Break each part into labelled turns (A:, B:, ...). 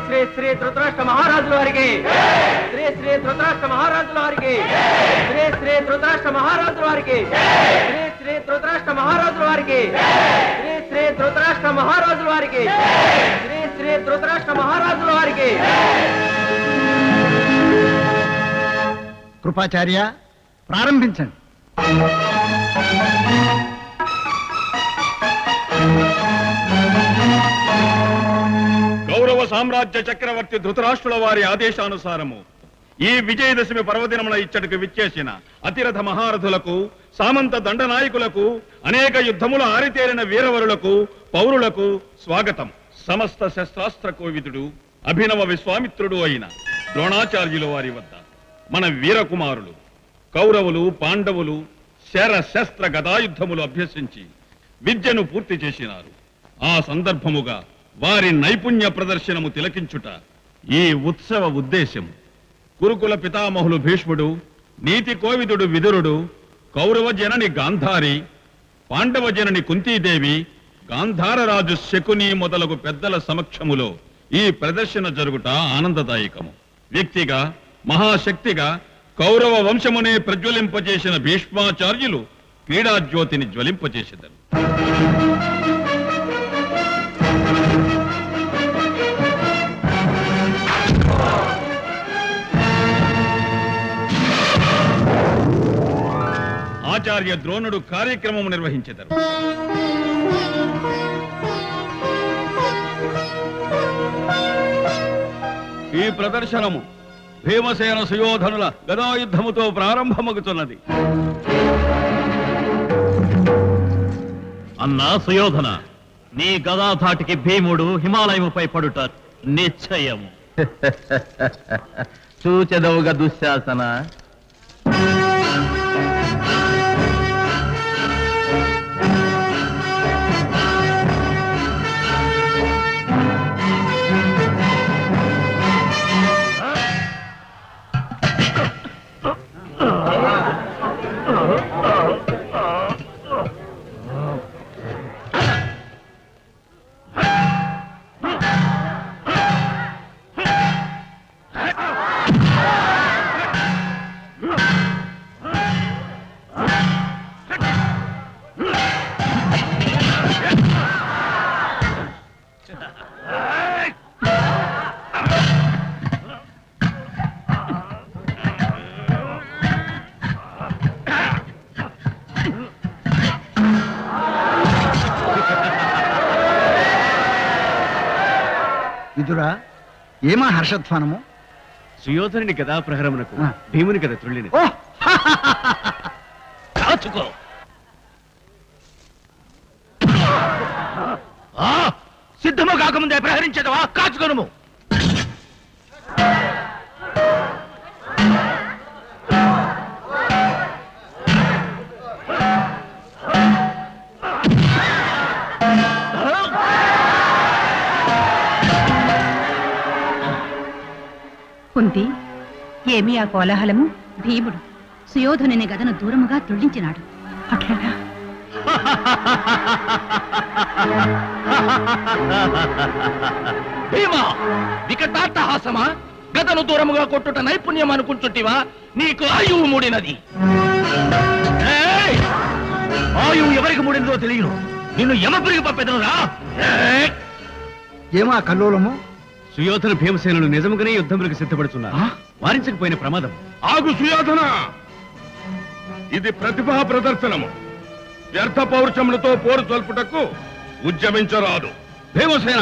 A: శ్రీ శ్రీ ధృతరాష్ట్ర మహారాజుల వారికి, శ్రీ శ్రీ ధృతరాష్ట్ర మహారాజుల వారికి, శ్రీ శ్రీ ధృతరాష్ట్ర మహారాజుల వారికి, శ్రీ శ్రీ ధృతరాష్ట్ర మహారాజుల వారికి, శ్రీ శ్రీ ధృతరాష్ట్ర మహారాజుల వారికి, శ్రీ శ్రీ ధృతరాష్ట్ర మహారాజుల వారికి.
B: కృపాచార్య, ప్రారంభించండి.
C: గౌరవ సామ్రాజ్య చక్రవర్తి ధృతరాష్ట్రుల వారి ఆదేశానుసారము ఈ విజయదశమి పర్వదినమున ఇచ్చటికి విచ్చేసిన అతిరథ మహారథులకు, సామంత దండనాయకులకు, అనేక యుద్ధముల ఆరితేరిన వీరవరులకు, పౌరులకు స్వాగతం. సమస్త శస్త్రాస్త్ర కోవిదుడు, అభినవ విశ్వామిత్రుడు అయిన ద్రోణాచార్యుల వారి వద్ద మన వీరకుమారులు కౌరవులు, పాండవులు శర శస్త్ర గదాయుద్ధములు అభ్యసించి విద్యను పూర్తి చేసినారు. ఆ సందర్భముగా వారి నైపుణ్య ప్రదర్శనము తిలకించుట ఈ ఉత్సవ ఉద్దేశం. కురుకుల పితామహులు భీష్ముడు, నీతి కోవిదుడు విదురుడు, కౌరవ జనని గాంధారి, పాండవ జనని కుంతీదేవి, గాంధారరాజు శకుని మొదలగు పెద్దల సమక్షములో ఈ ప్రదర్శన జరుగుట ఆనందదాయకము. వ్యక్తిగా, మహాశక్తిగా కౌరవ వంశమునే ప్రజ్వలింపజేసిన భీష్మాచార్యులు క్రీడాజ్యోతిని జ్వలింపజేసెదరు. ఆచార్య ద్రోణుడు కార్యక్రమం నిర్వహించెదరు. ఈ ప్రదర్శనము భీమసేన సుయోధనుల గదాయుద్ధముతో ప్రారంభమగుతున్నది.
D: అన్నా సుయోధన, నీ గదాధాటికి భీముడు హిమాలయముపై పడుట నిశ్చయము.
E: చూచెదవుగ దుశ్శాసన.
B: విదురా, ఏమా హర్షధ్వానము?
D: సుయోధనుని గదా ప్రహరమునకు భీముని గద త్రుళ్ళిన. కాచుకో. సిద్ధము కాకముందే ప్రహరించదవా? కాచుకొనుము.
F: కుంతి, ఏమి ఆ కోలాహలము? భీముడు సుయోధనుని గదను దూరముగా తుళ్ళించినాడు. అట్లనా?
E: భీమా, వికటాట్టహాసమా? గదను దూరముగా కొట్టుట నైపుణ్యం అనుకుంటుంటివా? నీకు ఆయువు మూడినది. ఆయువు ఎవరికి మూడిందో తెలియను. నిన్ను యమపురికి పంపెదనురా.
B: ఏమా కల్లోలము?
D: సుయోధన భీమసేనులు నిజముగానే యుద్ధములకు సిద్ధపడుతున్నారు. వారించకపోయిన ప్రమాదం.
C: ఆగు సుయోధన, ఇది ప్రతిభా ప్రదర్శనము. వ్యర్థ పౌరుషములతో పోరు తొల్పుటకు ఉద్యమించరాదు. భీమసేన,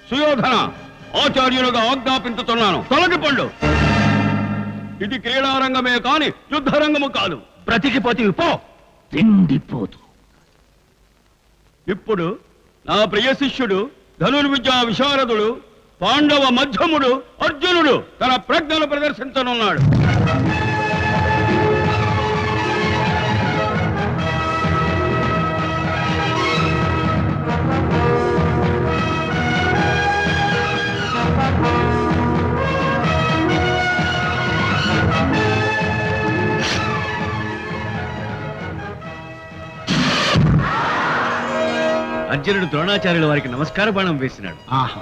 C: సుయోధన, ఆచార్యులుగా ఆజ్ఞాపించుతున్నాను, తొలగిపండు. ఇది క్రీడారంగమే కాని యుద్ధరంగము కాదు.
E: బ్రతికిపోతివి పో, తిండిపోతు.
C: ఇప్పుడు నా ప్రియ శిష్యుడు, ధనుర్విద్యా విశారదుడు, పాండవ మధ్యముడు అర్జునుడు తన ప్రజ్ఞను ప్రదర్శించనున్నాడు.
D: అర్జునుడు ద్రోణాచార్యుల వారికి నమస్కార బాణం వేసినాడు.
B: ఆహా.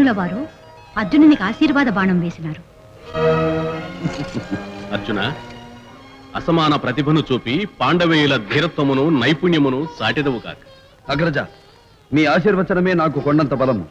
F: భీష్ముల వారు అర్జునునికి ఆశీర్వాద బాణం వేసినారు.
D: అర్జున, అసమాన ప్రతిభను చూపి పాండవేయుల ధీరత్వమును నైపుణ్యమును సాటిదవు కాక.
B: అగ్రజ, మీ ఆశీర్వచనమే నాకు కొండంత బలము.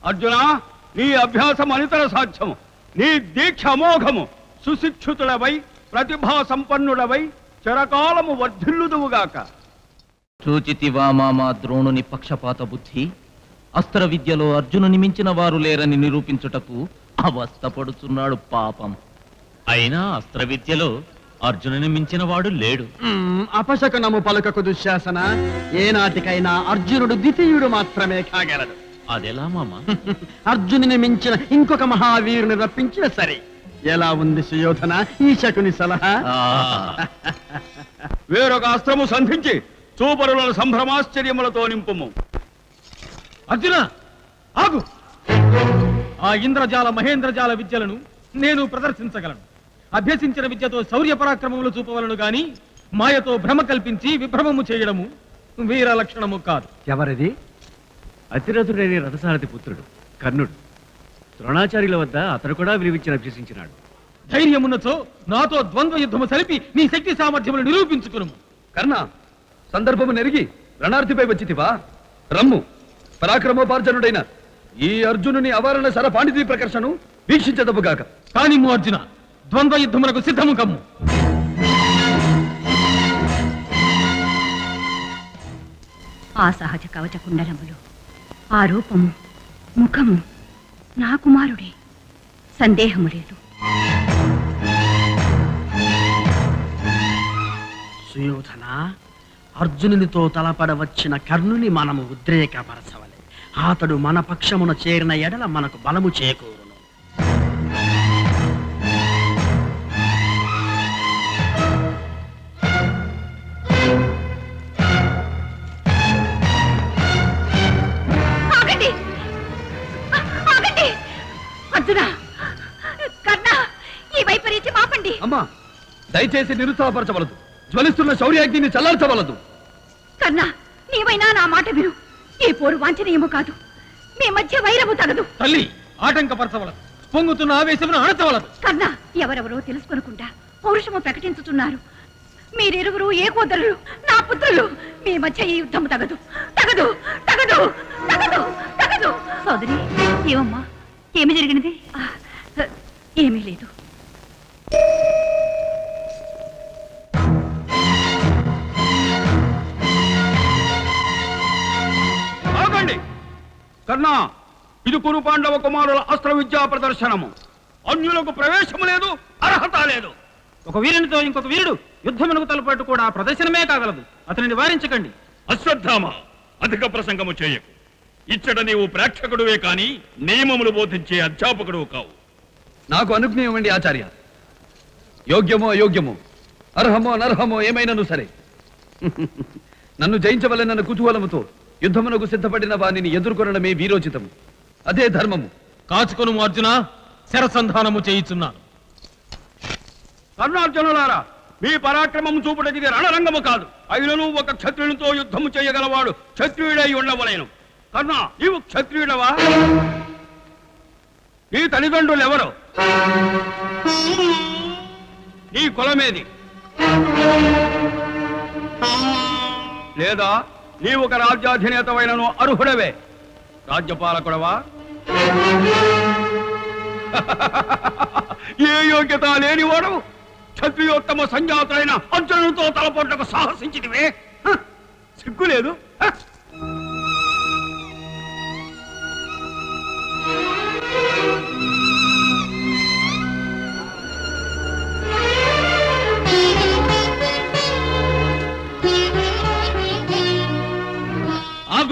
C: అర్జున, నీ అభ్యాసం అనితర సాధ్యము. నీ దీక్ష అమోఘము. సుశిక్షితుడవై ప్రతిభా సంపన్నుడవై చిరకాలము వర్ధిల్లుదువుగాక.
E: చూచితివా మామా ద్రోణుని పక్షపాత బుద్ధి? అస్త్ర విద్యలో అర్జునుని మించిన వారు లేరని నిరూపించుటకు అవస్థపడుచున్నాడు పాపం.
D: అయినా అస్త్ర విద్యలో అర్జునుని మించిన వాడు లేడు.
B: అపశకనము పలుకకు దుశ్శాసన. ఏనాటికైనా అర్జునుడు ద్వితీయుడు మాత్రమే కాగలడు.
D: అదెలా మామా?
B: అర్జునుని మించిన ఇంకొక మహావీరుని రప్పించిన సరే. ఎలా ఉంది సుయోధన ఈ శకుని సలహా?
C: వేరొక అస్త్రము సంధించి చూపరుల సంభ్రమాశ్చర్యములతో నింపుము.
E: అర్జున, ఆగు! ఆ ఇంద్రజాల మహేంద్రజాల విద్యలను నేను ప్రదర్శించగలను. అభ్యసించిన విద్యతో శౌర్య పరాక్రమములు చూపవలను గాని మాయతో భ్రమ కల్పించి విభ్రమము చేయడము వీర లక్షణము కాదు.
B: ఎవరిది?
D: అతిరథుడైన రథసారథి పుత్రుడు కర్ణుడు. ద్రోణాచార్యుల వద్ద అతడు కూడా విలువించిన అభ్యసించినాడు.
E: ధైర్యమున్నచో నాతో ద్వంద్వ యుద్ధము సలిపి నీ శక్తి సామర్థ్యములు నిరూపించుకును.
G: కర్ణ, సందర్భము నెరిగి రణార్థిపై వచ్చితివా? రమ్ము. పరాక్రమోపార్జనుడైన ఈ అర్జునుని అవారణ సర పాండితీ ప్రకర్షను వీక్షించదవుగాక.
E: కానిమ్ము అర్జున, ద్వంద్వ యుద్ధములకు సిద్ధము కమ్ము.
F: ఆ సహజ కవచ కుండలములు, ఆ రూపము, ముఖము నా కుమారుడే, సందేహము లేదు.
H: సుయోధన, అర్జునునితో తలపడవచ్చిన కర్ణుని మనము ఉద్రేకపరచవలే. అతడు మన పక్షమున చేరిన ఎడల మనకు బలము చేకూరును.
F: ఆగండి! ఆగండి! అర్జున, కర్ణ, ఈ వైపరీత్యం ఆపండి.
G: అమ్మా, దయచేసి నిరుత్సాహపరచవలదు. జ్వలిస్తున్న శౌర్యాగ్నిని చల్లార్చవలదు.
F: కర్ణ, నీవైనా నా మాట విను. ఈ పోరు వాంఛనీయము కాదు. మీ మధ్య వైరము తగదు.
E: తల్లి, ఆటంకపరచవలదు. పొంగుతున్న ఆవేశమును అణచవలదు.
F: కర్ణ, ఎవరెవరో తెలుసుకొనకుండా పౌరుషము ప్రకటించుతున్నారు. మీరిరువురు ఏకోదరులు, నా పుత్రులు. మీ మధ్య ఈ యుద్ధము తగదు, తగదు, తగదు, తగదు, తగదు. సోదరి, ఏమమ్మా, ఏమి జరిగినది? ఏమీ లేదు.
C: ఆగండి! కర్ణా, ఇది కురు పాండవ కుమారుల అస్త్ర విద్యా ప్రదర్శనము. అన్యులకు ప్రవేశము లేదు, అర్హత లేదు.
E: ఒక వీరునితో ఇంకొక వీరుడు యుద్ధమునకు తలపట్టు కూడా ప్రదర్శనమే కాగలదు. అతనిని నివారించకండి.
C: అశ్వత్థామ, అధిక ప్రసంగము చేయకు. ఇచ్చట నీవు ప్రేక్షకుడువే కాని నియమములు బోధించే అధ్యాపకుడు కావు.
G: నాకు అనుజ్ఞ ఇవ్వండి ఆచార్య. యోగ్యమో అయోగ్యమో, అర్హమో అనర్హమో ఏమైనను సరే, నన్ను జయించవలెనన్న కుతూహలముతో యుద్ధమునకు సిద్ధపడిన వానిని ఎదుర్కొనడమే వీరోచితము. అదే ధర్మము.
E: కాచుకొను అర్జున, శరసంధానము చేయుచున్నాను.
C: కర్ణార్జునులారా, మీ పరాక్రమము చూపుటది రణరంగము కాదు. అయినను ఒక క్షత్రునితో యుద్ధము చేయగలవాడు క్షత్రియుడై ఉండవలేను. కర్ణ, నీవు క్షత్రియుడవా? నీ తల్లిదండ్రులు ఎవరు? నీ కులమేది? లేదా నీవు ఒక రాజ్యాధినేతమైనను అర్హుడవే? రాజ్యపాలకుడవా? ఏ యోగ్యత లేనివాడు క్షత్రియోత్తమ సంజాతులైన అర్జునుడితో తలపొట్టకు సాహసించితివే? సిగ్గులేదు?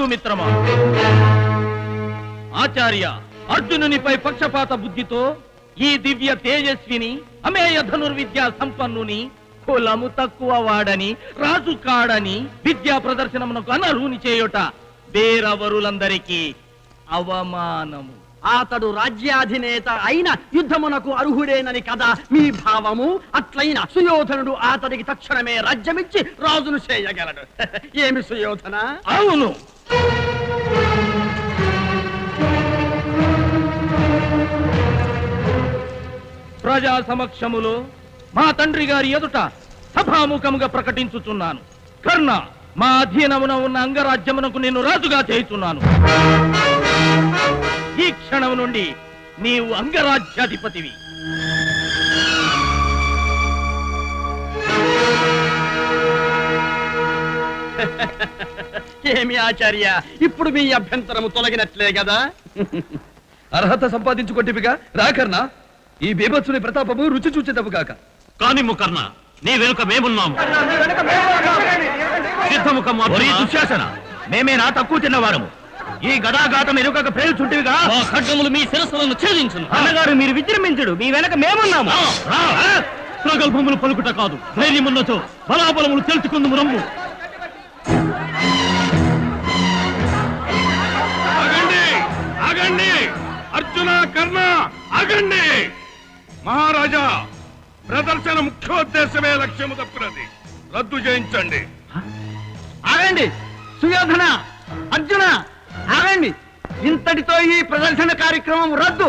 E: ఆగు మిత్రమా. ఆచార్య, అర్జునునిపై పక్షపాత బుద్ధితో ఈ దివ్య తేజస్విని అమేయ ధనుర్విద్యా సంపన్నుని కులము తక్కువ వాడని రాజు కాడని విద్యా ప్రదర్శనమునకు అనర్హుని చేయుట వేరవరులందరికీ అవమానము.
H: అతడు రాజ్యాధినేత అయిన యుద్ధమునకు అర్హుడేనని కదా మీ భావము. అట్లయిన సుయోధనుడు అతడికి తక్షణమే రాజ్యమిచ్చి రాజును చేయగలడు. ఏమి సుయోధన?
E: అవును. ప్రజా సమక్షములో మా తండ్రి గారి ఎదుట సభాముఖముగా ప్రకటించుచున్నాను. కర్ణ, మా అధీనమున ఉన్న అంగరాజ్యమునకు నేను రాజుగా చేయుచున్నాను. ఈ క్షణం నుండి నీవు అంగరాజ్యాధిపతివి.
H: ఏమి ఆచార్య, ఇప్పుడు మీ అభ్యంతరము తొలగినట్లే కదా?
G: అర్హత సంపాదించుకొట్టివిగా రాకర్నా. ఈ బీభత్సుని ప్రతాపము రుచి చూచేదవు కాక.
D: కాని ముకర్ణ, నీ వెనుక మేమున్నాము. దుశ్శాసన, మేమేనా తక్కువ తిన్నవారము? ఈ గదాఘాతం ఎరుకక ప్రేల్చుంటివిగా ఖడ్గములు మీ శిరస్సులను ఛేదించును. అన్నగారు మీరు విజృంభించుడు, మీ వెనక మేమున్నాము. ప్రగల్భములు పలుకుట కాదు, ధైర్యమున్నచో బలాబలములు తెలుసుకుందుము రమ్ము.
C: ఆగండి, ఆగండి! అర్జున, కర్ణ, ఆగండి! మహారాజా, ప్రదర్శన ముఖ్యోద్దేశమే లక్ష్యము తప్పినది. రద్దు చేయించండి.
H: ఆగండి సుయోధన, అర్జున, ఆగండి. ఇంతటితో ఈ ప్రదర్శన కార్యక్రమం రద్దు.